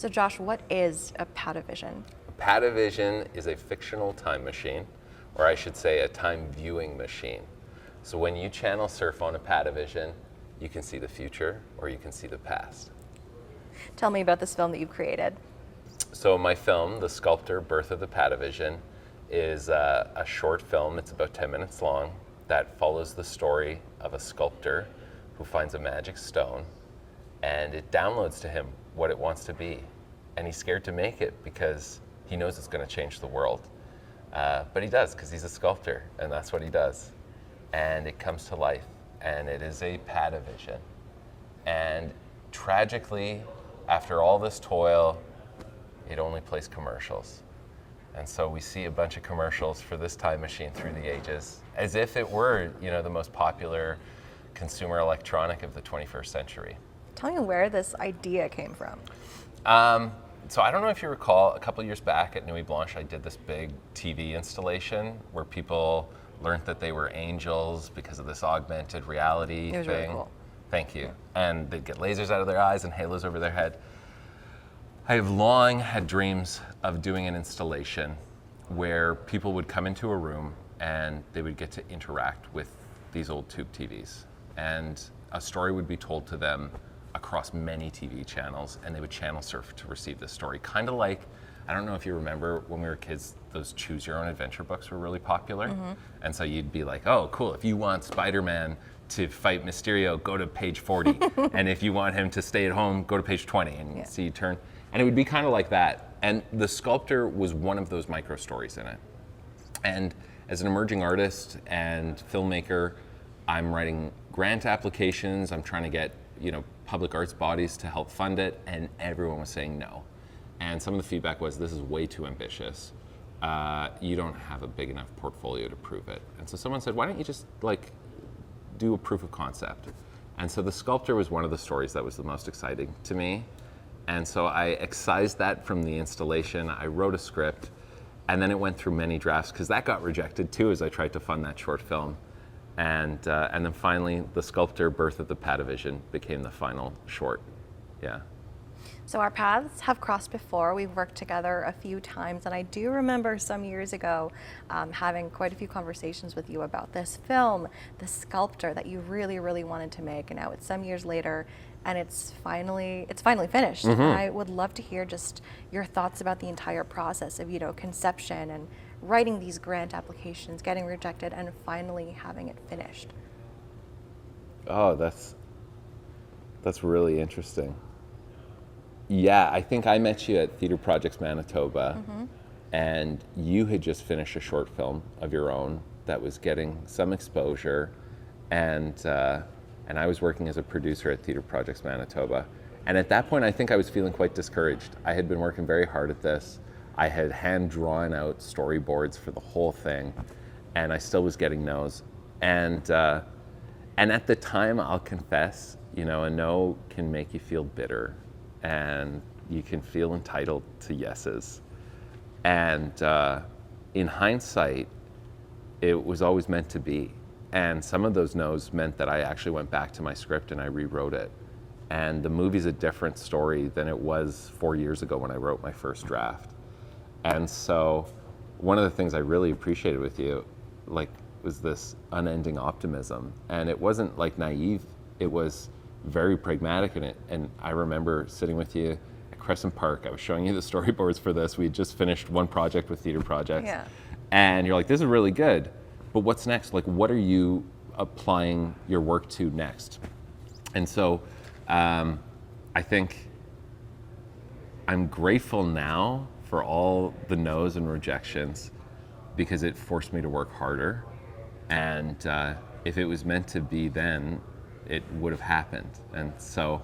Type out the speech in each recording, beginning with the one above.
So Josh, what is a Patavsion? Patavsion is a fictional time machine, or I should say a time viewing machine. So when you channel surf on a Patavsion, you can see the future or you can see the past. Tell me about this film that you've created. So my film, The Sculptor, Birth of the Patavsion, is a short film. It's about 10 minutes long that follows the story of a sculptor who finds a magic stone, and it downloads to him what it wants to be. And he's scared to make it because he knows it's going to change the world. But he does, because he's a sculptor, and that's what he does. And it comes to life, and it is a Patavsion. And tragically, after all this toil, it only plays commercials. And so we see a bunch of commercials for this time machine through the ages, as if it were, the most popular consumer electronic of the 21st century. Tell me where this idea came from. So I don't know if you recall, a couple years back at Nuit Blanche, I did this big TV installation where people learned that they were angels because of this augmented reality thing. It was really cool. Thank you. And they'd get lasers out of their eyes and halos over their head. I have long had dreams of doing an installation where people would come into a room and they would get to interact with these old tube TVs. And a story would be told to them across many TV channels, and they would channel surf to receive this story. Kind of like, I don't know if you remember when we were kids, those choose your own adventure books were really popular. Mm-hmm. And so you'd be like, oh, cool, if you want Spider-Man to fight Mysterio, go to page 40. And if you want him to stay at home, go to page 20. And so you turn. And it would be kind of like that. And The Sculptor was one of those micro stories in it. And as an emerging artist and filmmaker, I'm writing grant applications. I'm trying to get, public arts bodies to help fund it. And everyone was saying no. And some of the feedback was, this is way too ambitious. You don't have a big enough portfolio to prove it. And so someone said, why don't you just do a proof of concept? And so The Sculptor was one of the stories that was the most exciting to me. And so I excised that from the installation. I wrote a script, and then it went through many drafts because that got rejected too as I tried to fund that short film. And then finally, The Sculptor, Birth of the Patavsion became the final short. Yeah. So our paths have crossed before. We've worked together a few times, and I do remember some years ago having quite a few conversations with you about this film, The Sculptor, that you really, really wanted to make. And now it's some years later, and it's finally finished. Mm-hmm. And I would love to hear just your thoughts about the entire process of conception and writing these grant applications, getting rejected, and finally having it finished. Oh, that's really interesting. Yeah, I think I met you at Theatre Projects Manitoba, mm-hmm. and you had just finished a short film of your own that was getting some exposure, and I was working as a producer at Theatre Projects Manitoba. And at that point, I think I was feeling quite discouraged. I had been working very hard at this. I had hand-drawn out storyboards for the whole thing, and I still was getting no's. And at the time, I'll confess, a no can make you feel bitter, and you can feel entitled to yeses. And in hindsight, it was always meant to be. And some of those no's meant that I actually went back to my script and I rewrote it. And the movie's a different story than it was 4 years ago when I wrote my first draft. And so one of the things I really appreciated with you, was this unending optimism. And it wasn't naive, it was very pragmatic in it. And I remember sitting with you at Crescent Park. I was showing you the storyboards for this. We had just finished one project with Theatre Projects. Yeah. And you're like, this is really good, but what's next? What are you applying your work to next? And so I think I'm grateful now for all the no's and rejections because it forced me to work harder. And if it was meant to be then, it would have happened. And so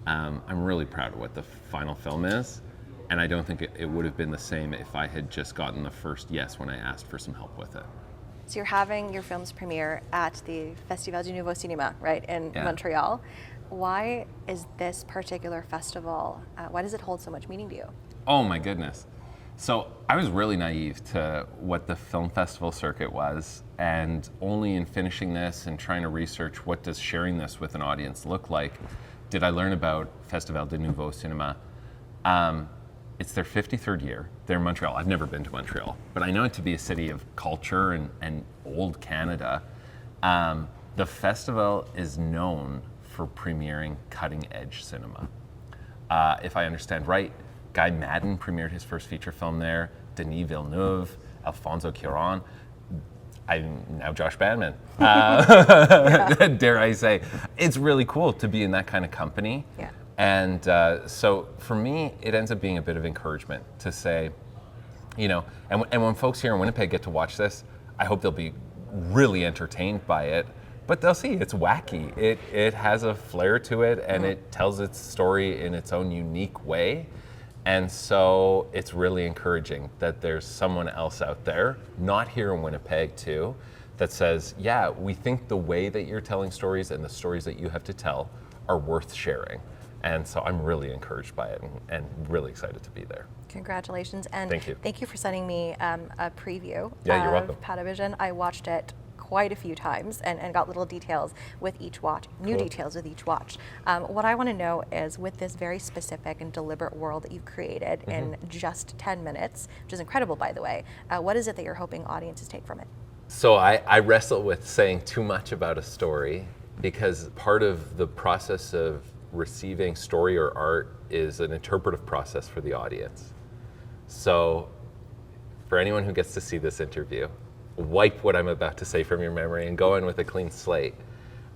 I'm really proud of what the final film is. And I don't think it would have been the same if I had just gotten the first yes when I asked for some help with it. So you're having your film's premiere at the Festival du Nouveau Cinéma, right, in Montreal. Why is this particular festival, why does it hold so much meaning to you? Oh my goodness. So I was really naive to what the film festival circuit was, and only in finishing this and trying to research what does sharing this with an audience look like, did I learn about Festival du Nouveau Cinéma. It's their 53rd year. They're in Montreal. I've never been to Montreal, but I know it to be a city of culture and old Canada. The festival is known for premiering cutting-edge cinema. If I understand right, Guy Maddin premiered his first feature film there, Denis Villeneuve, Alfonso Cuarón. I'm now Josh Banman. Dare I say. It's really cool to be in that kind of company. Yeah. And so for me, it ends up being a bit of encouragement to say, and when folks here in Winnipeg get to watch this, I hope they'll be really entertained by it, but they'll see it's wacky. It has a flair to it, and it tells its story in its own unique way. And so it's really encouraging that there's someone else out there, not here in Winnipeg too, that says, yeah, we think the way that you're telling stories and the stories that you have to tell are worth sharing. And so I'm really encouraged by it and really excited to be there. Congratulations. And thank you. Thank you for sending me a preview Yeah, you're of welcome. Patavsion. I watched it quite a few times and got little details with each watch, new details with each watch. What I want to know is, with this very specific and deliberate world that you've created in just 10 minutes, which is incredible, by the way, what is it that you're hoping audiences take from it? So I wrestle with saying too much about a story, because part of the process of receiving story or art is an interpretive process for the audience. So for anyone who gets to see this interview, wipe what I'm about to say from your memory and go in with a clean slate.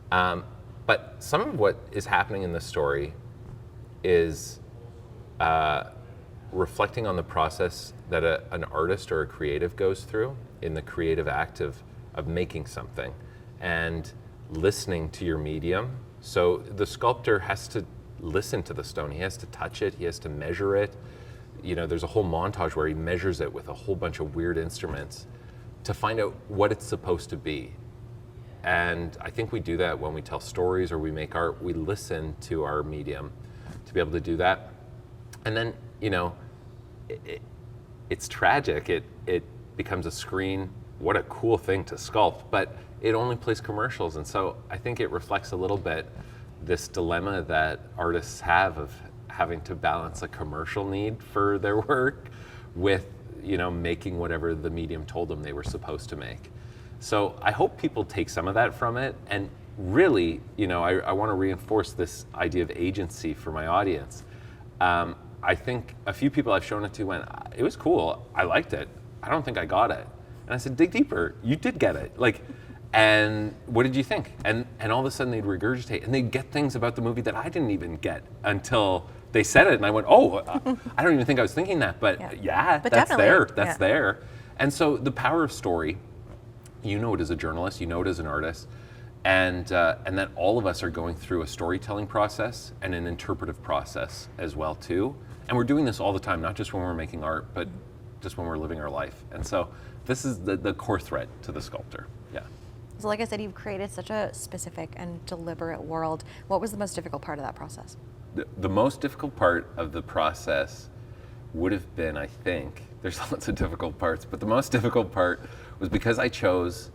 But some of what is happening in the story is reflecting on the process that an artist or a creative goes through in the creative act of making something and listening to your medium. So the sculptor has to listen to the stone. He has to touch it. He has to measure it. There's a whole montage where he measures it with a whole bunch of weird instruments to find out what it's supposed to be. And I think we do that when we tell stories or we make art. We listen to our medium to be able to do that. And then, it's tragic. It becomes a screen. What a cool thing to sculpt, but it only plays commercials. And so I think it reflects a little bit this dilemma that artists have of having to balance a commercial need for their work with making whatever the medium told them they were supposed to make. So I hope people take some of that from it. And really, I want to reinforce this idea of agency for my audience. I think a few people I've shown it to went, it was cool, I liked it, I don't think I got it. And I said, dig deeper, you did get it. And what did you think? And all of a sudden they'd regurgitate and they'd get things about the movie that I didn't even get until they said it, and I went, oh, I don't even think I was thinking that, but But that's there, definitely. that's there. And so the power of story, you know it as a journalist, you know it as an artist, and that all of us are going through a storytelling process and an interpretive process as well too. And we're doing this all the time, not just when we're making art, but just when we're living our life. And so this is the core thread to the sculptor, yeah. So like I said, you've created such a specific and deliberate world. What was the most difficult part of that process? The most difficult part of the process would have been, I think, there's lots of difficult parts, but the most difficult part was because I chose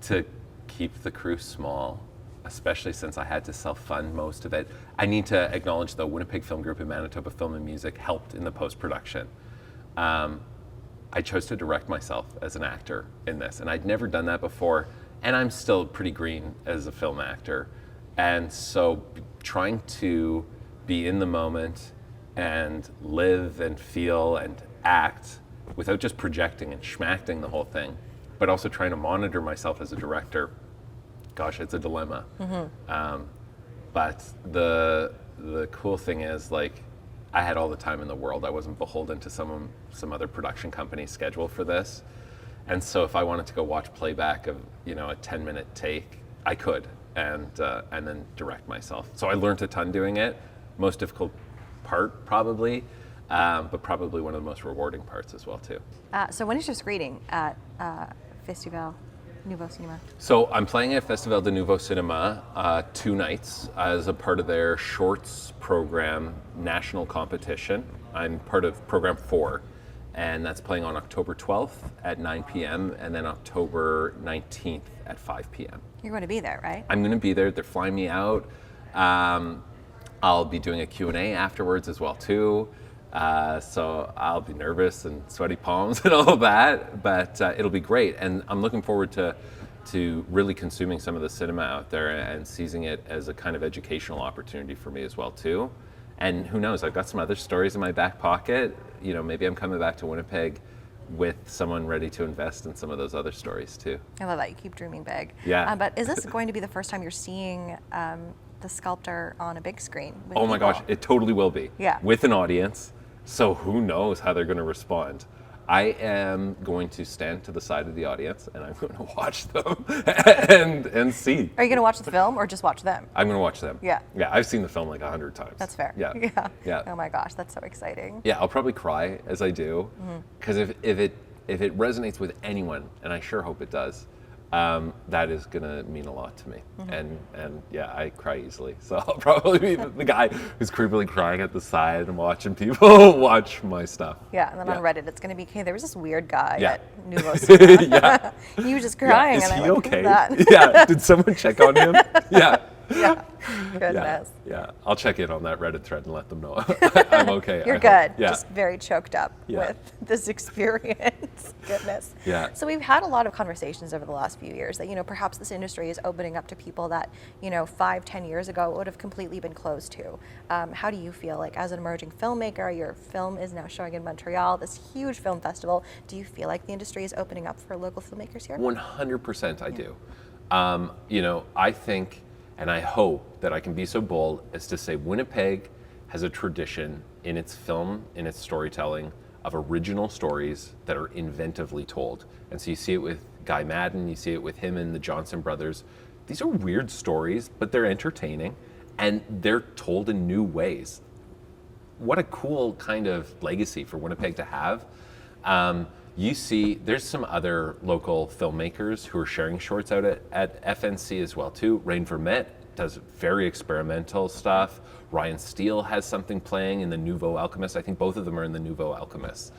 to keep the crew small, especially since I had to self-fund most of it. I need to acknowledge the Winnipeg Film Group and Manitoba Film and Music helped in the post-production. I chose to direct myself as an actor in this, and I'd never done that before, and I'm still pretty green as a film actor. And so trying to be in the moment and live and feel and act without just projecting and schmacting the whole thing, but also trying to monitor myself as a director, gosh, it's a dilemma. But the cool thing is, I had all the time in the world. I wasn't beholden to some other production company's schedule for this. And so if I wanted to go watch playback of a 10-minute take, I could, and then direct myself. So I learned a ton doing it. Most difficult part probably, but probably one of the most rewarding parts as well too. So when is your screening at Festival du Nouveau Cinéma? So I'm playing at Festival du Nouveau Cinéma 2 nights as a part of their shorts program national competition. I'm part of program 4, and that's playing on October 12th at 9 p.m. and then October 19th at 5 p.m. You're going to be there, right? I'm going to be there. They're flying me out. I'll be doing a Q&A afterwards as well too. So I'll be nervous and sweaty palms and all that, but it'll be great. And I'm looking forward to really consuming some of the cinema out there and seizing it as a kind of educational opportunity for me as well too. And who knows, I've got some other stories in my back pocket. You know, maybe I'm coming back to Winnipeg with someone ready to invest in some of those other stories too. I love that. You keep dreaming big. Yeah. But is this going to be the first time you're seeing the Sculptor on a big screen? With Oh my people? gosh, it totally will be. Yeah. With an audience. So who knows how they're going to respond. I am going to stand to the side of the audience and I'm going to watch them and see. Are you going to watch the film or just watch them? I'm going to watch them. Yeah. Yeah, I've seen the film like 100 times. That's fair. Yeah. Yeah. Yeah. Oh my gosh, that's so exciting. Yeah, I'll probably cry as I do, because if it resonates with anyone, and I sure hope it does, that is gonna mean a lot to me. And yeah, I cry easily, so I'll probably be the guy who's creepily crying at the side and watching people watch my stuff. Yeah, and then on Reddit, it's going to be, okay, there was this weird guy Yeah. at Nouveau Cinéma. Yeah. He was just crying, Is and he I like, okay? that. Yeah. Did someone check on him? Yeah. Yeah. Yeah. Goodness. Yeah. I'll check in on that Reddit thread and let them know I'm okay. You're I good. hope. Yeah. Just very choked up Yeah. with this experience. Goodness. Yeah. So we've had a lot of conversations over the last few years that, perhaps this industry is opening up to people that, 5-10 years ago would have completely been closed to. How do you feel like as an emerging filmmaker, your film is now showing in Montreal, this huge film festival. Do you feel like the industry is opening up for local filmmakers here? 100% I do. I think and I hope that I can be so bold as to say Winnipeg has a tradition in its film, in its storytelling, of original stories that are inventively told. And so you see it with Guy Madden, you see it with him and the Johnson brothers. These are weird stories, but they're entertaining, and they're told in new ways. What a cool kind of legacy for Winnipeg to have. You see, there's some other local filmmakers who are sharing shorts out at FNC as well too. Rain Vermette does very experimental stuff. Ryan Steele has something playing in the Nouveau Alchemist. I think both of them are in the Nouveau Alchemist.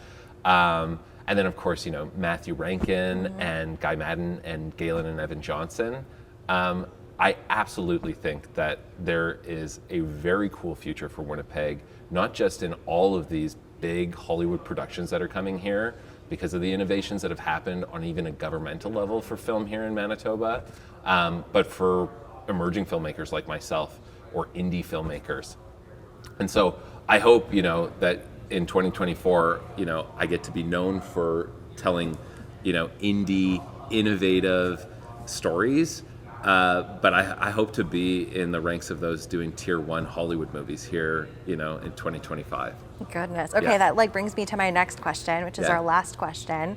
And then of course, Matthew Rankin and Guy Madden and Galen and Evan Johnson. I absolutely think that there is a very cool future for Winnipeg, not just in all of these big Hollywood productions that are coming here, because of the innovations that have happened on even a governmental level for film here in Manitoba, but for emerging filmmakers like myself or indie filmmakers. And so I hope, that in 2024, I get to be known for telling, indie, innovative stories. But I hope to be in the ranks of those doing tier 1 Hollywood movies here, in 2025. Goodness. Okay, Yeah. that brings me to my next question, which is Yeah. our last question.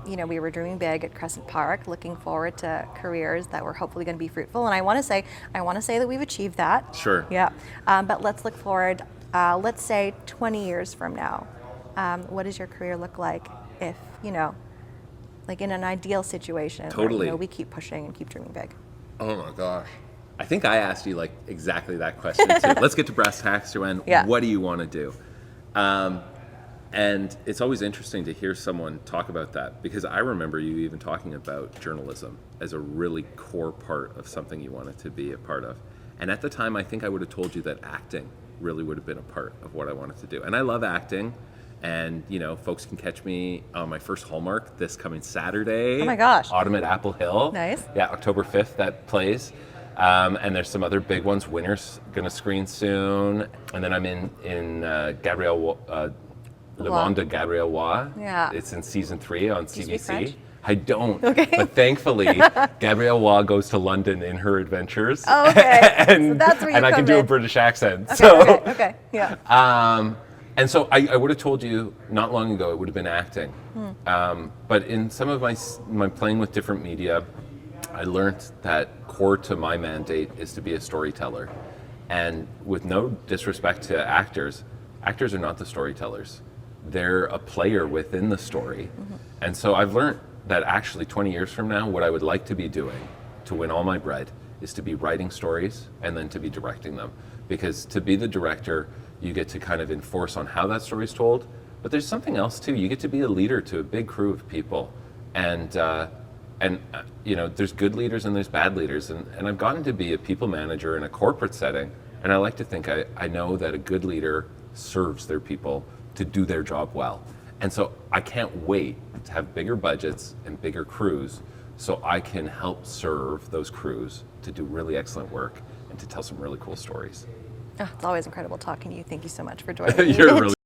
We were dreaming big at Crescent Park, looking forward to careers that were hopefully going to be fruitful. And I want to say that we've achieved that. Sure. Yeah. But let's look forward. Let's say 20 years from now. What does your career look like if, like in an ideal situation? Totally. Where, we keep pushing and keep dreaming big. Oh my gosh. I think I asked you exactly that question too. Let's get to brass tacks, Joanne. Yeah. What do you want to do? And it's always interesting to hear someone talk about that, because I remember you even talking about journalism as a really core part of something you wanted to be a part of. And at the time, I think I would have told you that acting really would have been a part of what I wanted to do. And I love acting. And, folks can catch me on my first Hallmark this coming Saturday. Oh my gosh. Autumn at Apple Hill. Nice. Yeah, October 5th that plays. And there's some other big ones. Winter's gonna screen soon. And then I'm in Gabrielle, Le Monde de Gabrielle Roy. Yeah. It's in season 3 on Do you speak CBC. French? I don't. Okay. But thankfully, Gabrielle Roy goes to London in her adventures. Oh, okay. and So that's where you and I come can do a in. British accent. Okay. Yeah. And so I would have told you not long ago it would have been acting. But in some of my playing with different media, I learned that core to my mandate is to be a storyteller. And with no disrespect to actors are not the storytellers. They're a player within the story. And so I've learned that actually 20 years from now, what I would like to be doing to win all my bread is to be writing stories and then to be directing them. Because to be the director, you get to kind of enforce on how that story's told, but there's something else too. You get to be a leader to a big crew of people, and there's good leaders and there's bad leaders, and I've gotten to be a people manager in a corporate setting, and I like to think I know that a good leader serves their people to do their job well. And so I can't wait to have bigger budgets and bigger crews so I can help serve those crews to do really excellent work and to tell some really cool stories. Oh, it's always incredible talking to you. Thank you so much for joining me. You're really